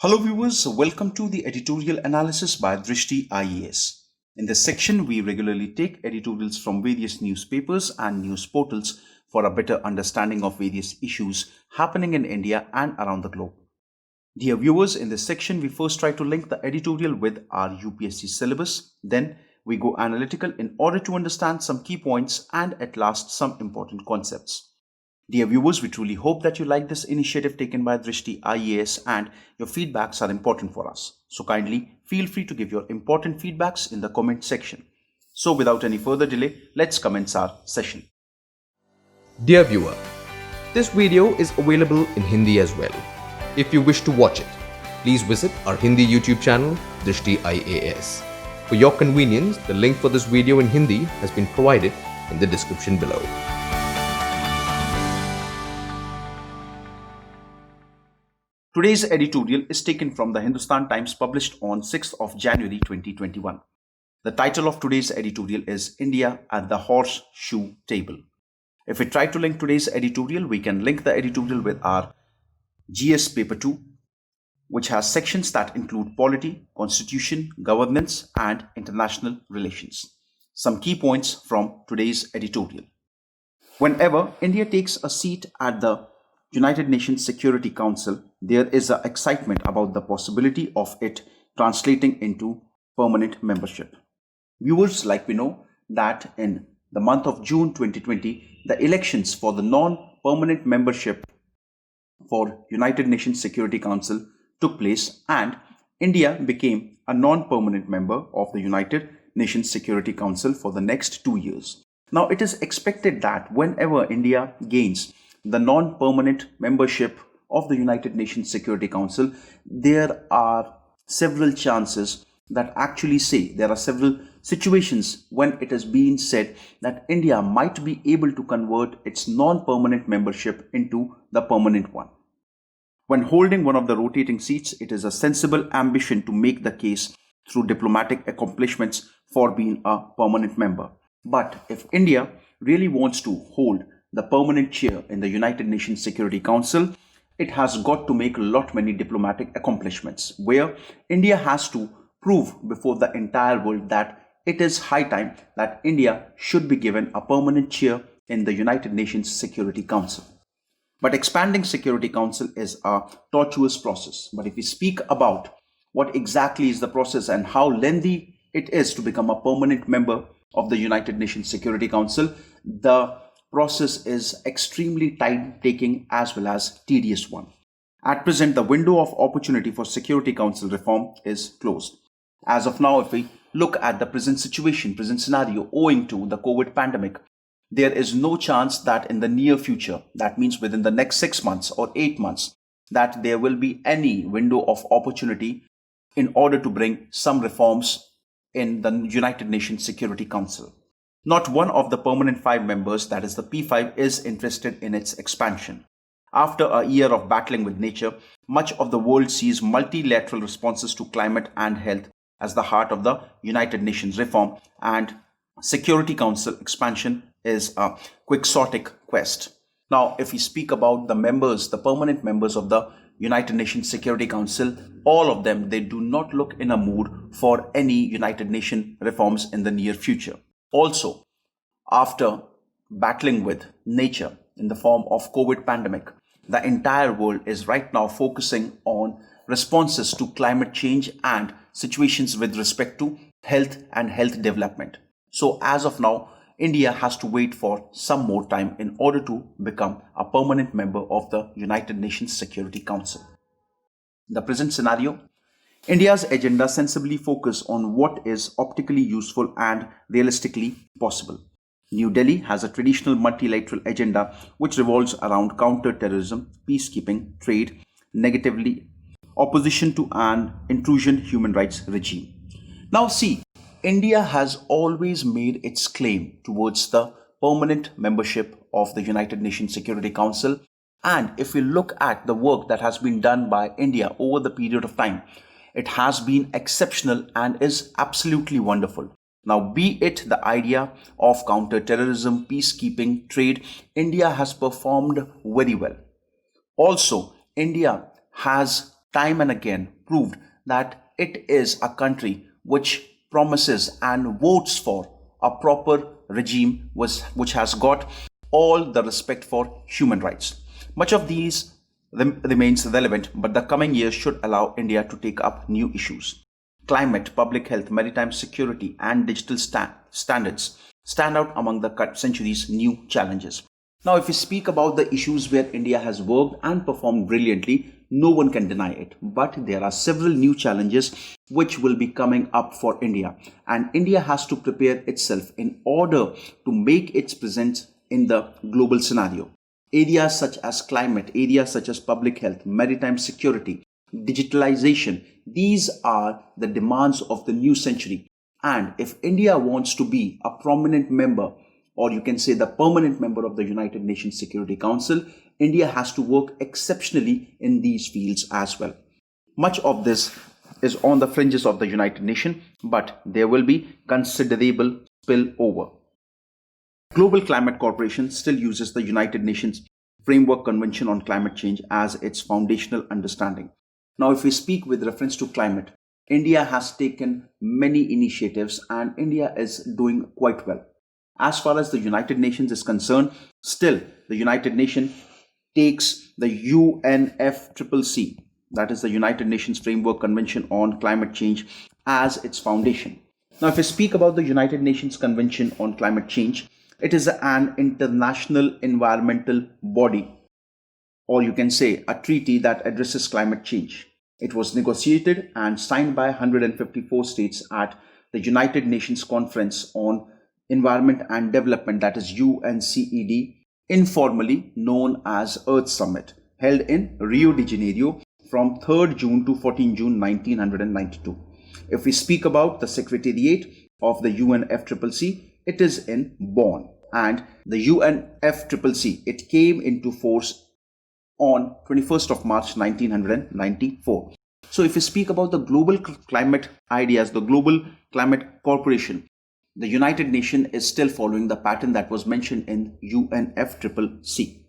Hello viewers, welcome to the editorial analysis by Drishti IAS. In this section, we regularly take editorials from various newspapers and news portals for a better understanding of various issues happening in India and around the globe. Dear viewers, in this section, we first try to link the editorial with our UPSC syllabus. Then we go analytical in order to understand some key points and at last some important concepts. Dear viewers, we truly hope that you like this initiative taken by Drishti IAS and your feedbacks are important for us. So kindly feel free to give your important feedbacks in the comment section. So without any further delay, let's commence our session. Dear viewer, this video is available in Hindi as well. If you wish to watch it, please visit our Hindi YouTube channel, Drishti IAS. For your convenience, the link for this video in Hindi has been provided in the description below. Today's editorial is taken from the Hindustan Times published on 6th of January 2021. The title of today's editorial is India at the Horseshoe Table. If we try to link today's editorial, we can link the editorial with our GS Paper 2, which has sections that include polity, constitution, governance, and international relations. Some key points from today's editorial. Whenever India takes a seat at the United Nations Security Council, there is an excitement about the possibility of it translating into permanent membership. Viewers, like we know that in the month of June 2020, the elections for the non-permanent membership for United Nations Security Council took place and India became a non-permanent member of the United Nations Security Council for the next 2 years. Now, it is expected that whenever India gains the non-permanent membership of the United Nations Security Council, there are several chances that actually say there are several situations when it has been said that India might be able to convert its non-permanent membership into the permanent one. When holding one of the rotating seats, it is a sensible ambition to make the case through diplomatic accomplishments for being a permanent member. But if India really wants to hold the permanent chair in the United Nations Security Council, it has got to make many diplomatic accomplishments where India has to prove before the entire world that it is high time that India should be given a permanent chair in the United Nations Security Council. But expanding Security Council is a tortuous process. But if we speak about what exactly is the process and how lengthy it is to become a permanent member of the United Nations Security Council, the process is extremely time-taking as well as tedious one. At present, the window of opportunity for Security Council reform is closed. As of now, if we look at the present situation, present scenario, owing to the COVID pandemic, there is no chance that in the near future, that means within the next 6 months or 8 months, that there will be any window of opportunity in order to bring some reforms in the United Nations Security Council. Not one of the permanent 5 members, that is the P5, is interested in its expansion. After a year of battling with nature, much of the world sees multilateral responses to climate and health as the heart of the United Nations reform, and Security Council expansion is a quixotic quest. Now, if we speak about the members, the permanent members of the United Nations Security Council, all of them, they do not look in a mood for any United Nations reforms in the near future. Also, after battling with nature in the form of COVID pandemic, the entire world is right now focusing on responses to climate change and situations with respect to health and health development. So as of now, India has to wait for some more time in order to become a permanent member of the United Nations Security Council. In the present scenario, India's agenda sensibly focuses on what is optically useful and realistically possible. New Delhi has a traditional multilateral agenda which revolves around counter-terrorism, peacekeeping, trade, negatively opposition to an intrusion human rights regime. Now see, India has always made its claim towards the permanent membership of the United Nations Security Council, and if we look at the work that has been done by India over the period of time, it has been exceptional and is absolutely wonderful. Now, be it the idea of counter-terrorism, peacekeeping, trade, India has performed very well. Also, India has time and again proved that it is a country which promises and votes for a proper regime which has got all the respect for human rights. Much of these remains relevant, but the coming years should allow India to take up new issues. Climate, public health, maritime security, and digital standards stand out among the century's new challenges. Now, if we speak about the issues where India has worked and performed brilliantly, no one can deny it. But there are several new challenges which will be coming up for India, and India has to prepare itself in order to make its presence in the global scenario. Areas such as climate, areas such as public health, maritime security, digitalization, these are the demands of the new century. And if India wants to be a prominent member, or you can say the permanent member of the United Nations Security Council, India has to work exceptionally in these fields as well. Much of this is on the fringes of the United Nations, but there will be considerable spillover. Global Climate Corporation still uses the United Nations Framework Convention on Climate Change as its foundational understanding. Now, if we speak with reference to climate, India has taken many initiatives and India is doing quite well. As far as the United Nations is concerned, still the United Nations takes the UNFCCC, that is the United Nations Framework Convention on Climate Change, as its foundation. Now, if we speak about the United Nations Convention on Climate Change, it is an international environmental body, or you can say a treaty that addresses climate change. It was negotiated and signed by 154 states at the United Nations Conference on Environment and Development, that is UNCED, informally known as Earth Summit, held in Rio de Janeiro from 3rd June to 14 June 1992. If we speak about the Secretariat of the UNFCCC, it is in Bonn, and the UNFCCC, it came into force on 21st of March 1994. So if we speak about the global climate ideas, the Global Climate Corporation, the United Nations is still following the pattern that was mentioned in UNFCCC.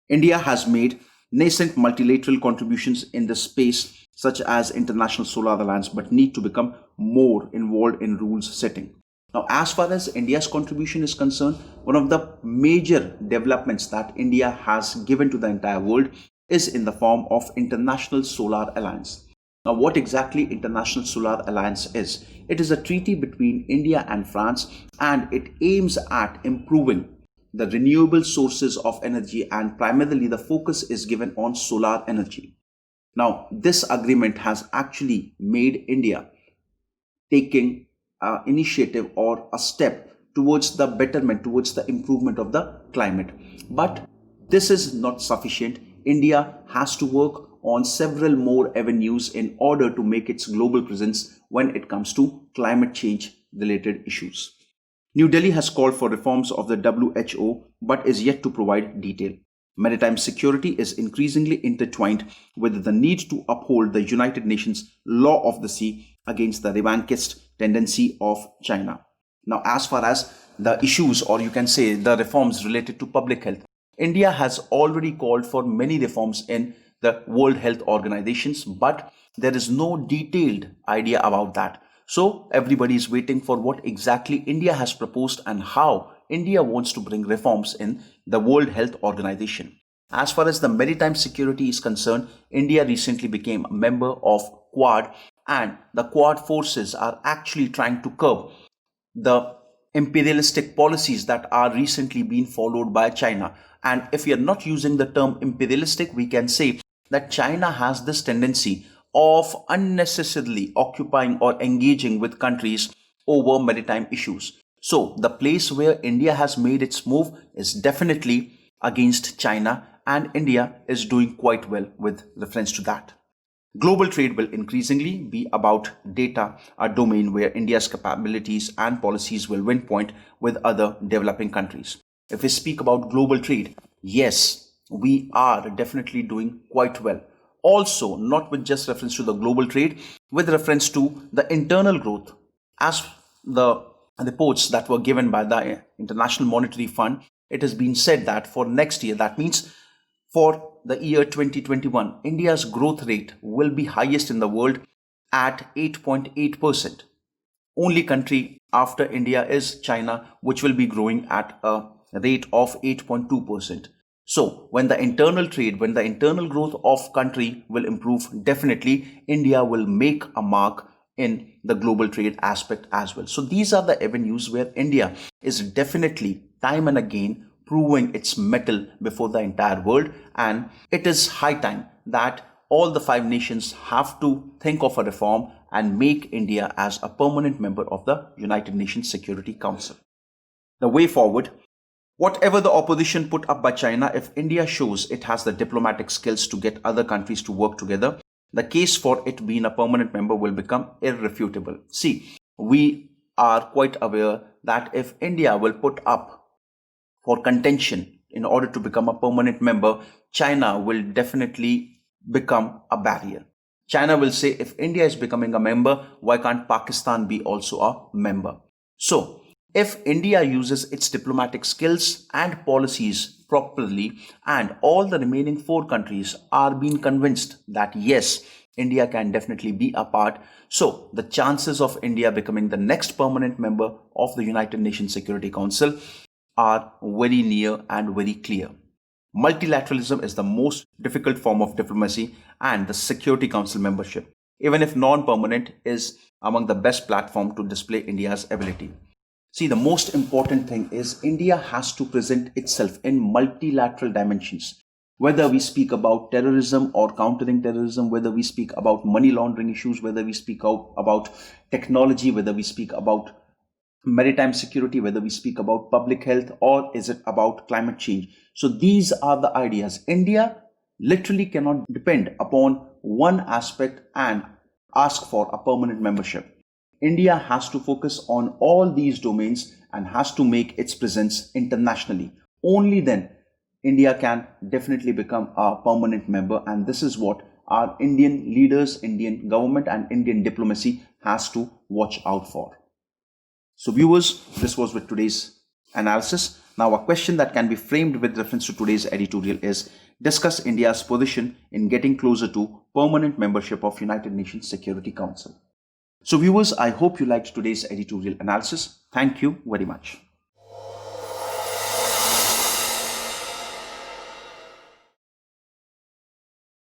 India has made nascent multilateral contributions in the space such as International Solar Alliance, but need to become more involved in rules setting. Now, as far as India's contribution is concerned, one of the major developments that India has given to the entire world is in the form of International Solar Alliance. Now, what exactly International Solar Alliance is? It is a treaty between India and France, and it aims at improving the renewable sources of energy, and primarily the focus is given on solar energy. Now, this agreement has actually made India taking initiative or a step towards the betterment, towards the improvement of the climate. But this is not sufficient. India has to work on several more avenues in order to make its global presence when it comes to climate change related issues. New Delhi has called for reforms of the WHO but is yet to provide detail. Maritime security is increasingly intertwined with the need to uphold the United Nations law of the sea against the revanchist tendency of China. Now, as far as the issues, or you can say the reforms related to public health, India has already called for many reforms in the World Health Organizations, but there is no detailed idea about that. So everybody is waiting for what exactly India has proposed and how India wants to bring reforms in the World Health Organization. As far as the maritime security is concerned, India recently became a member of Quad, and the Quad forces are actually trying to curb the imperialistic policies that are recently being followed by China. And if we are not using the term imperialistic, we can say that China has this tendency of unnecessarily occupying or engaging with countries over maritime issues. So the place where India has made its move is definitely against China, and India is doing quite well with reference to that. Global trade will increasingly be about data, a domain where India's capabilities and policies will win point with other developing countries. If we speak about global trade, yes, we are definitely doing quite well. Also, not with just reference to the global trade, with reference to the internal growth. As the reports that were given by the International Monetary Fund, it has been said that for next year, that means For the year 2021, India's growth rate will be highest in the world at 8.8%. Only country after India is China, which will be growing at a rate of 8.2%. So when the internal trade, when the internal growth of country will improve, definitely India will make a mark in the global trade aspect as well. So these are the avenues where India is definitely time and again proving its mettle before the entire world, and it is high time that all the five nations have to think of a reform and make India as a permanent member of the United Nations Security Council. The way forward: whatever the opposition put up by China, if India shows it has the diplomatic skills to get other countries to work together, the case for it being a permanent member will become irrefutable. See, we are quite aware that if India will put up for contention in order to become a permanent member, China will definitely become a barrier. China will say, if India is becoming a member, why can't Pakistan be also a member? So, if India uses its diplomatic skills and policies properly, and all the remaining four countries are being convinced that yes, India can definitely be a part, so the chances of India becoming the next permanent member of the United Nations Security Council are very near and very clear. Multilateralism is the most difficult form of diplomacy and the Security Council membership, even if non-permanent, is among the best platform to display India's ability. See, the most important thing is India has to present itself in multilateral dimensions. Whether we speak about terrorism or countering terrorism, whether we speak about money laundering issues, whether we speak about technology, whether we speak about maritime security, whether we speak about public health, or is it about climate change. So these are the ideas. India literally cannot depend upon one aspect and ask for a permanent membership. India has to focus on all these domains and has to make its presence internationally. Only then India can definitely become a permanent member, and this is what our Indian leaders, Indian government and Indian diplomacy has to watch out for. So viewers, this was with today's analysis. Now a question that can be framed with reference to today's editorial is: discuss India's position in getting closer to permanent membership of United Nations Security Council. So viewers, I hope you liked today's editorial analysis. Thank you very much.